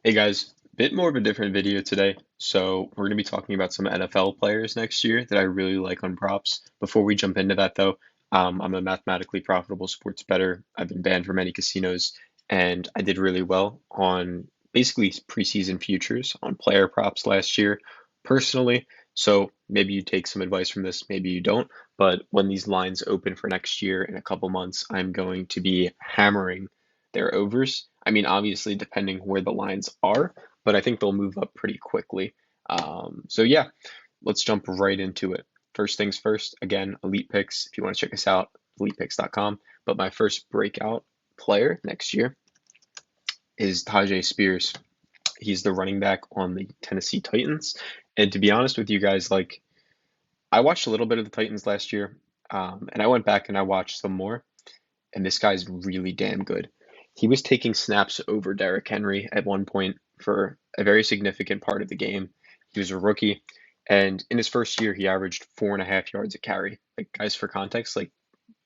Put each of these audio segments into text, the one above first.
Hey guys, bit more of a different video today. So we're going to be talking about some NFL players next year that I really like on props. Before we jump into that though, I'm a mathematically profitable sports bettor. I've been banned from many casinos and I did really well on basically preseason futures on player props last year personally. So maybe you take some advice from this, maybe you don't. But when these lines open for next year in a couple months, I'm going to be hammering their overs. I mean, obviously, depending where the lines are, but I think they'll move up pretty quickly. So yeah, let's jump right into it. First things first, again, Elite Picks. If you want to check us out, elitepicks.com. But my first breakout player next year is Tajay Spears. He's the running back on the Tennessee Titans. And to be honest with you guys, like I watched a little bit of the Titans last year, and I went back and I watched some more and this guy's really damn good. He was taking snaps over Derrick Henry at one point for a very significant part of the game. He was a rookie, and in his first year, he averaged 4.5 yards a carry. Like, guys, for context, like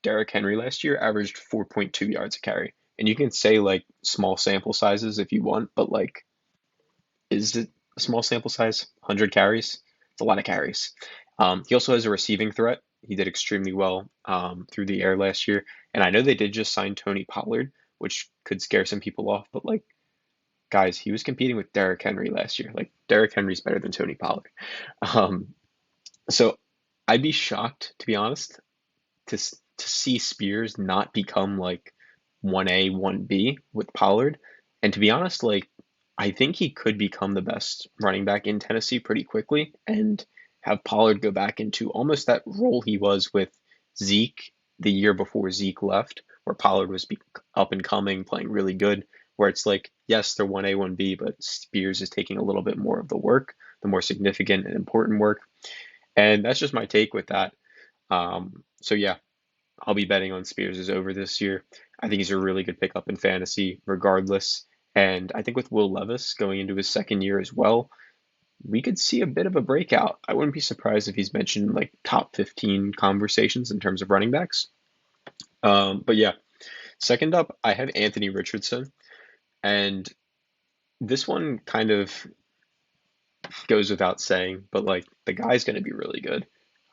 Derrick Henry last year averaged 4.2 yards a carry. And you can say like small sample sizes if you want, but like, is it a small sample size? 100 carries? It's a lot of carries. He also has a receiving threat. He did extremely well through the air last year. And I know they did just sign Tony Pollard, which could scare some people off. But like, guys, he was competing with Derrick Henry last year. Like, Derrick Henry's better than Tony Pollard. Um, so I'd be shocked, to be honest, to see Spears not become like 1A, 1B with Pollard. And to be honest, like I think he could become the best running back in Tennessee pretty quickly and have Pollard go back into almost that role he was with Zeke the year before Zeke left, where Pollard was up and coming, playing really good. Where it's like, yes, they're 1A, 1B, but Spears is taking a little bit more of the work, the more significant and important work. And that's just my take with that. So yeah, I'll be betting on Spears is over this year. I think he's a really good pickup in fantasy, regardless. And I think with Will Levis going into his second year as well, we could see a bit of a breakout. I wouldn't be surprised if he's mentioned like top 15 conversations in terms of running backs. But yeah, second up, I have Anthony Richardson. And this one kind of goes without saying, but like the guy's going to be really good.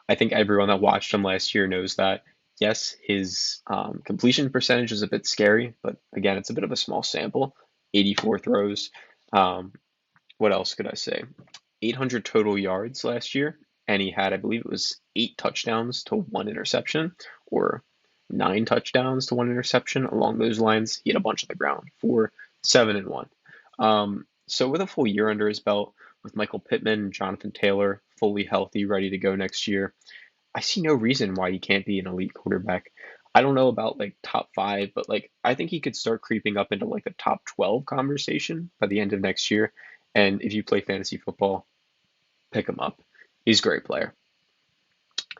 I think everyone that watched him last year knows that. Yes, his completion percentage is a bit scary, but again, it's a bit of a small sample. 84 throws. Um, what else could I say? 800 total yards last year, and he had, I believe it was 8 touchdowns to 1 interception, or 9 touchdowns to 1 interception. Along those lines, he had a bunch on the ground. 4, 7, and 1. So with a full year under his belt, with Michael Pittman, Jonathan Taylor fully healthy, ready to go next year, I see no reason why he can't be an elite quarterback. I don't know about like top five, but like I think he could start creeping up into like a top 12 conversation by the end of next year. And if you play fantasy football, pick him up. He's a great player.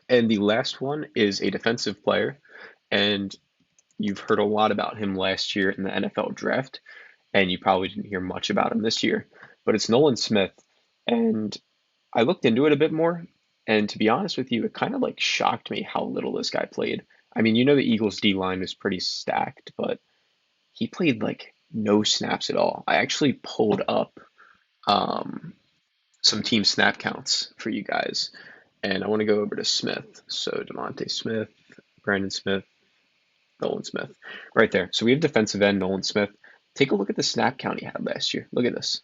And the last one is a defensive player. And you've heard a lot about him last year in the NFL draft, and you probably didn't hear much about him this year. But it's Nolan Smith. And I looked into it a bit more, and to be honest with you, it kind of like shocked me how little this guy played. I mean, you know the Eagles D line was pretty stacked, but he played like no snaps at all. I actually pulled up um, some team snap counts for you guys, and I want to go over to Smith. So Demonte Smith, Brandon Smith, Nolan Smith, right there. So we have defensive end Nolan Smith. Take a look at the snap count he had last year. Look at this,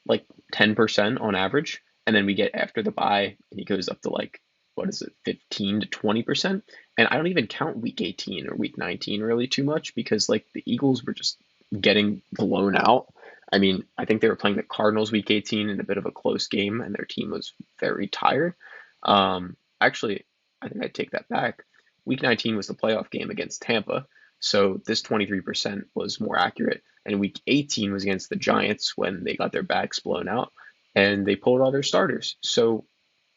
like 10% on average. And then we get after the bye, and he goes up to like, what is it, 15 to 20%? And I don't even count week 18 or week 19 really too much because like the Eagles were just getting blown out. I mean, I think they were playing the Cardinals week 18 in a bit of a close game, and their team was very tired. Actually, I think I'd take that back. Week 19 was the playoff game against Tampa, so this 23% was more accurate. And week 18 was against the Giants when they got their backs blown out and they pulled all their starters. So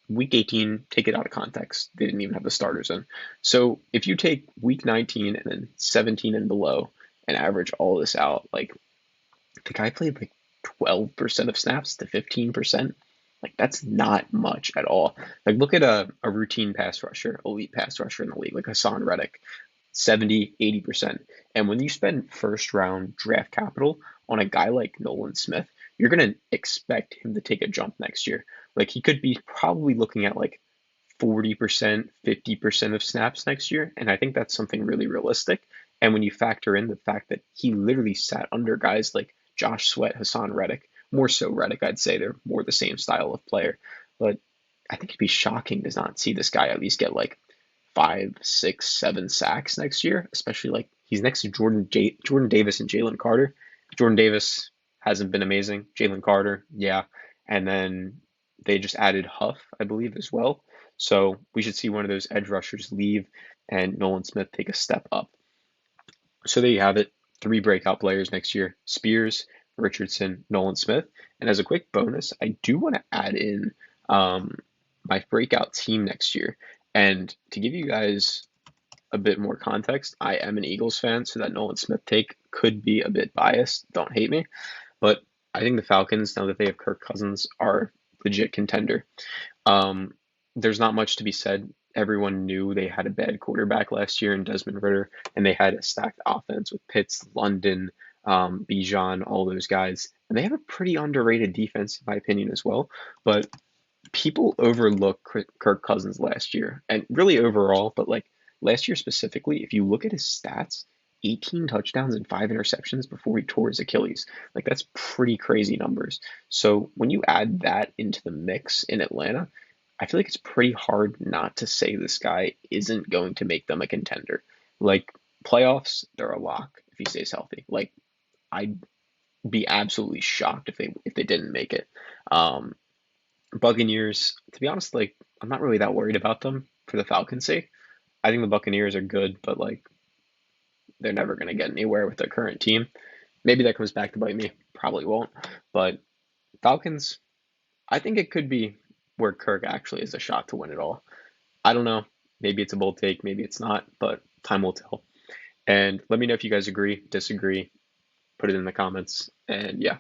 week 18, take it out of context. They didn't even have the starters in. So if you take week 19 and then 17 and below and average all this out, like the guy played like 12% of snaps to 15%. Like that's not much at all. Like look at a routine pass rusher, elite pass rusher in the league, like Hassan Reddick, 70, 80%. And when you spend first round draft capital on a guy like Nolan Smith, you're going to expect him to take a jump next year. Like he could be probably looking at like 40%, 50% of snaps next year. And I think that's something really realistic. And when you factor in the fact that he literally sat under guys like Josh Sweat, Hassan Reddick, more so Reddick, I'd say they're more the same style of player. But I think it'd be shocking to not see this guy at least get like 5, 6, 7 sacks next year, especially like he's next to Jordan Davis and Jalen Carter. Jordan Davis hasn't been amazing. Jalen Carter, yeah. And then they just added Huff, I believe, as well. So we should see one of those edge rushers leave and Nolan Smith take a step up. So there you have it. Three breakout players next year: Spears, Richardson, Nolan Smith. And as a quick bonus, I do want to add in um, my breakout team next year. And to give you guys a bit more context, I am an Eagles fan, so that Nolan Smith take could be a bit biased. Don't hate me. But I think the Falcons, now that they have Kirk Cousins, are legit contender. Um, there's not much to be said. Everyone knew they had a bad quarterback last year in Desmond Ritter, and they had a stacked offense with Pitts, London, Bijan, all those guys. And they have a pretty underrated defense, in my opinion, as well. But people overlook Kirk Cousins last year, and really overall, but like last year specifically, if you look at his stats, 18 touchdowns and 5 interceptions before he tore his Achilles. Like that's pretty crazy numbers. So when you add that into the mix in Atlanta, I feel like it's pretty hard not to say this guy isn't going to make them a contender. Like playoffs, they're a lock if he stays healthy. Like I'd be absolutely shocked if they didn't make it. Um, Buccaneers, to be honest, like I'm not really that worried about them for the Falcons' sake. I think the Buccaneers are good, but like they're never going to get anywhere with their current team. Maybe that comes back to bite me. Probably won't. But Falcons, I think it could be where Kirk actually has a shot to win it all. I don't know. Maybe it's a bold take, maybe it's not, but time will tell. And let me know if you guys agree, disagree, put it in the comments. And yeah,